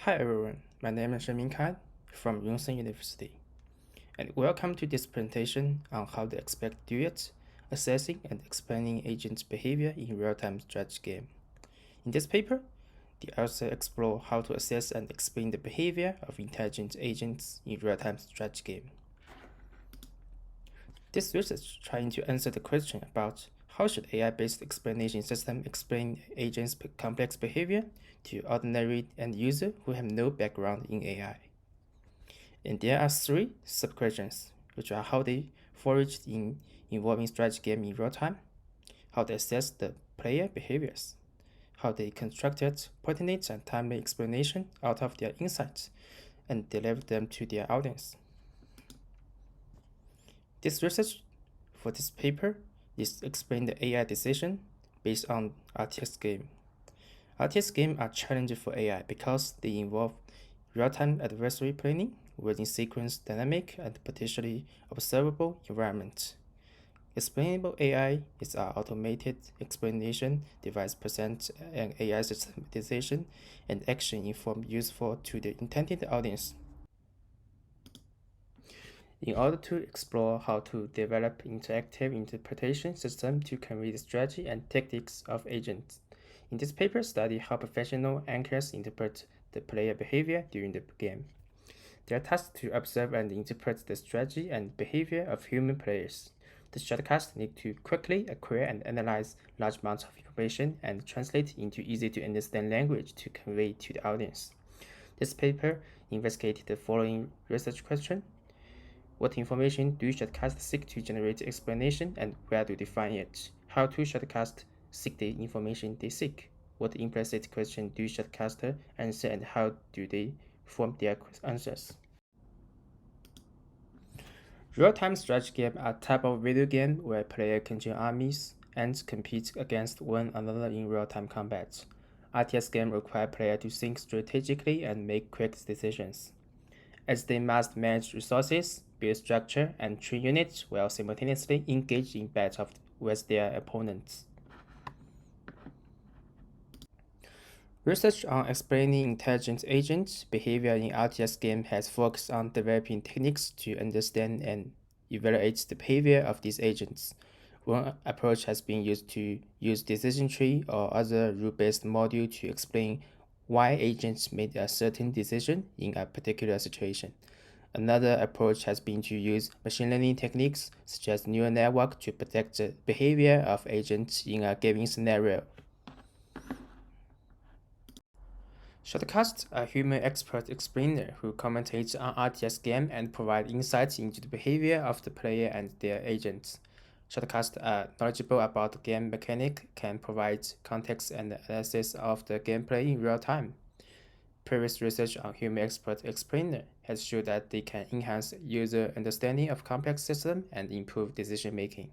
Hi everyone, my name is MINKAI from Yonsei University, and welcome to this presentation on how to expect duets, assessing and explaining agents' behavior in real-time strategy game. In this paper, the author explore how to assess and explain the behavior of intelligent agents in real-time strategy game. This research trying to answer the question about how should AI-based explanation system explain agents' complex behavior to ordinary end user who have no background in AI. And there are three sub-questions, which are how they forage in involving strategy game in real time, how they assess the player behaviors, how they constructed pertinent and timely explanation out of their insights, and deliver them to their audience. This research for this paper is explain the AI decision based on RTS game. RTS games are challenging for AI because they involve real-time adversary planning within sequence dynamic and potentially observable environment. Explainable AI is an automated explanation device presents an AI systematization and action informed useful to the intended audience. In order to explore how to develop interactive interpretation system to convey the strategy and tactics of agents, in this paper study how professional anchors interpret the player behavior during the game. They are tasked to observe and interpret the strategy and behavior of human players. The strategists need to quickly acquire and analyze large amounts of information and translate into easy-to-understand language to convey to the audience. This paper investigated the following research question. What information do strategists seek to generate explanation and where do they find it? How do strategists seek the information they seek? What implicit question do strategists answer and how do they form their answers? Real-time strategy games are a type of video game where players control armies and compete against one another in real-time combat. RTS games require players to think strategically and make quick decisions, as they must manage resources, build structure, and train units while simultaneously engage in battle with their opponents. Research on explaining intelligent agents' behavior in RTS games has focused on developing techniques to understand and evaluate the behavior of these agents. One approach has been used to use decision tree or other rule-based module to explain why agents made a certain decision in a particular situation. Another approach has been to use machine learning techniques such as neural network to predict the behavior of agents in a given scenario. Shortcast, a human expert explainer who commentates on RTS game and provides insights into the behavior of the player and their agents. Shortcasts are knowledgeable about the game mechanic, can provide context and analysis of the gameplay in real time. Previous research on human expert explainer has shown that they can enhance user understanding of complex systems and improve decision making.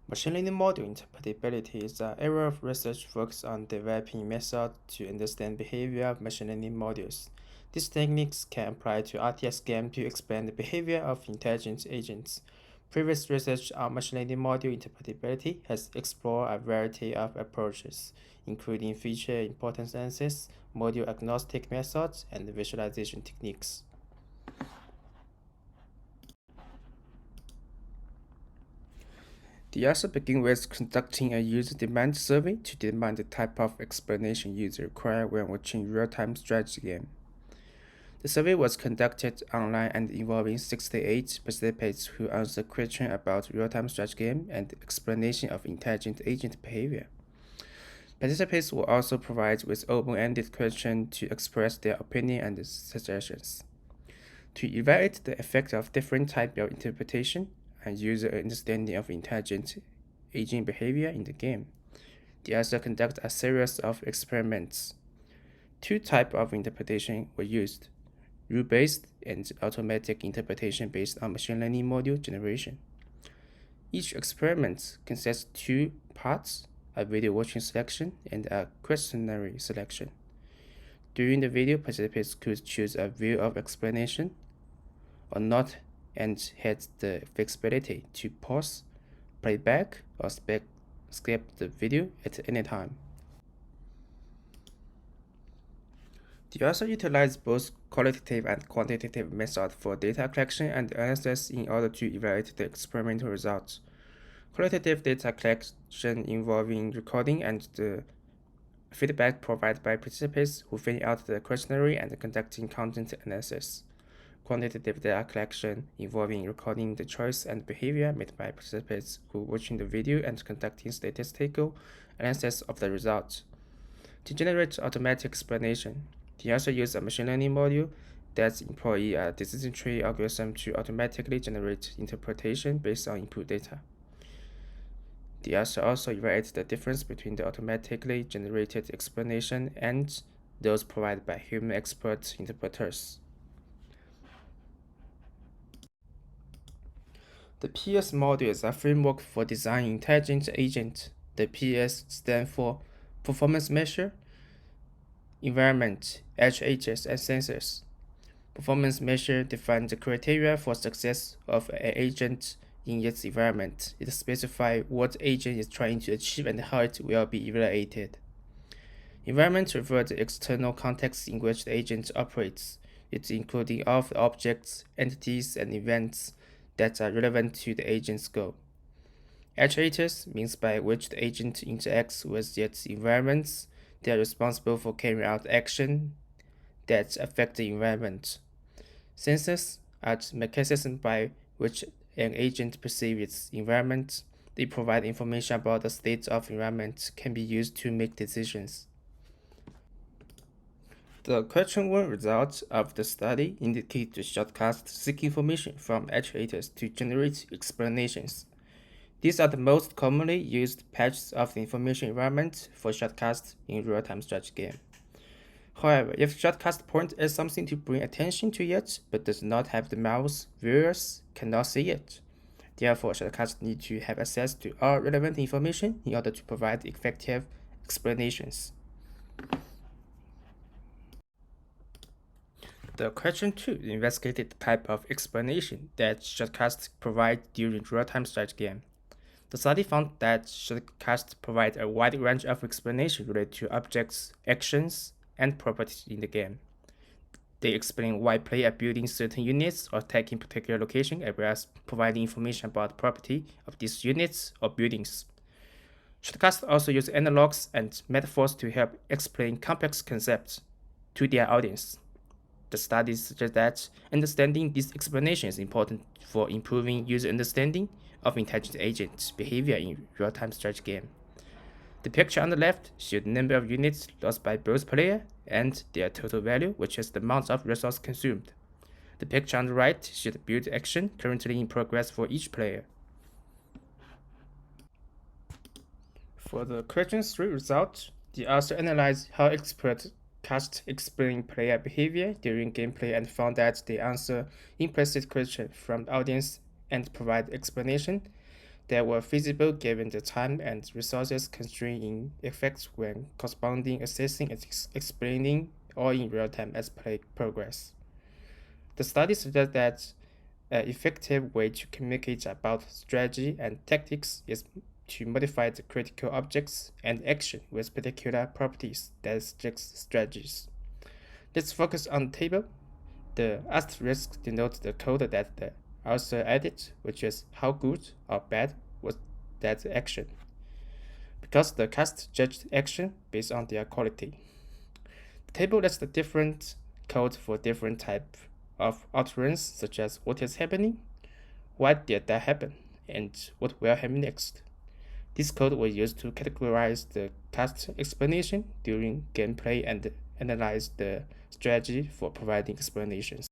Machine learning model interpretability is an area of research focused on developing methods to understand behavior of machine learning models. These techniques can apply to RTS games to explain the behavior of intelligent agents. Previous research on machine learning model interpretability has explored a variety of approaches, including feature importance analysis, model agnostic methods, and visualization techniques. The author begins with conducting a user demand survey to determine the type of explanation users require when watching real-time strategy game. The survey was conducted online and involving 68 participants who answered questions about real-time strategy game and explanation of intelligent agent behavior. Participants were also provided with open-ended questions to express their opinion and suggestions. To evaluate the effect of different types of interpretation and user understanding of intelligent agent behavior in the game, the author conducted a series of experiments. Two types of interpretation were used: rule-based and automatic interpretation based on machine learning module generation. Each experiment consists of two parts: a video watching selection and a questionnaire selection. During the video, participants could choose a view of explanation or not and had the flexibility to pause, play back, or skip the video at any time. The author utilized both qualitative and quantitative methods for data collection and analysis in order to evaluate the experimental results. Qualitative data collection involving recording and the feedback provided by participants who fill out the questionnaire and conducting content analysis. Quantitative data collection involving recording the choice and behavior made by participants who watching the video and conducting statistical analysis of the results. To generate automatic explanation, the author used a machine learning module that employs a decision tree algorithm to automatically generate interpretation based on input data. The author also evaluated the difference between the automatically generated explanation and those provided by human expert interpreters. The PS model is a framework for designing intelligent agents. The PS stands for Performance Measure, Environment, HHS, and Sensors. Performance measure defines the criteria for success of an agent in its environment. It specifies what the agent is trying to achieve and how it will be evaluated. Environment refers to the external context in which the agent operates. It's including all of the objects, entities, and events that are relevant to the agent's goal. Actuators means by which the agent interacts with its environments. They are responsible for carrying out action that affect the environment. Sensors are the mechanisms by which an agent perceives its environment. They provide information about the state of environment can be used to make decisions. The question 1 results of the study indicate the shortcuts seek information from actuators to generate explanations. These are the most commonly used patches of the information environment for shortcuts in real-time strategy game. However, if shortcast point at something to bring attention to it but does not have the mouse, viewers cannot see it. Therefore, shortcuts need to have access to all relevant information in order to provide effective explanations. The question 2 investigated the type of explanation that shortcuts provide during real-time strategy game. The study found that shortcuts provide a wide range of explanations related to objects, actions, and properties in the game. They explain why players are building certain units or attacking particular location, as well as providing information about the property of these units or buildings. Shortcuts also use analogs and metaphors to help explain complex concepts to their audience. The studies suggest that understanding these explanations is important for improving user understanding of intelligent agent behavior in real-time strategy game. The picture on the left shows the number of units lost by both players and their total value, which is the amount of resources consumed. The picture on the right shows the build action currently in progress for each player. For the question 3 result, the author analyzed how experts cast explain player behavior during gameplay and found that they answer implicit questions from the audience and provide explanation that were feasible given the time and resources constrained in effect when corresponding assessing and explaining all in real time as play progress. The study suggests that an effective way to communicate about strategy and tactics is to modify the critical objects and action with particular properties that restrict strategies. Let's focus on the table. The asterisk denotes the code that the author added, which is how good or bad was that action, because the cast judged action based on their quality. The table lists the different code for different type of utterance, such as what is happening, why did that happen, and what will happen next. This code was used to categorize the cast explanation during gameplay and analyze the strategy for providing explanations.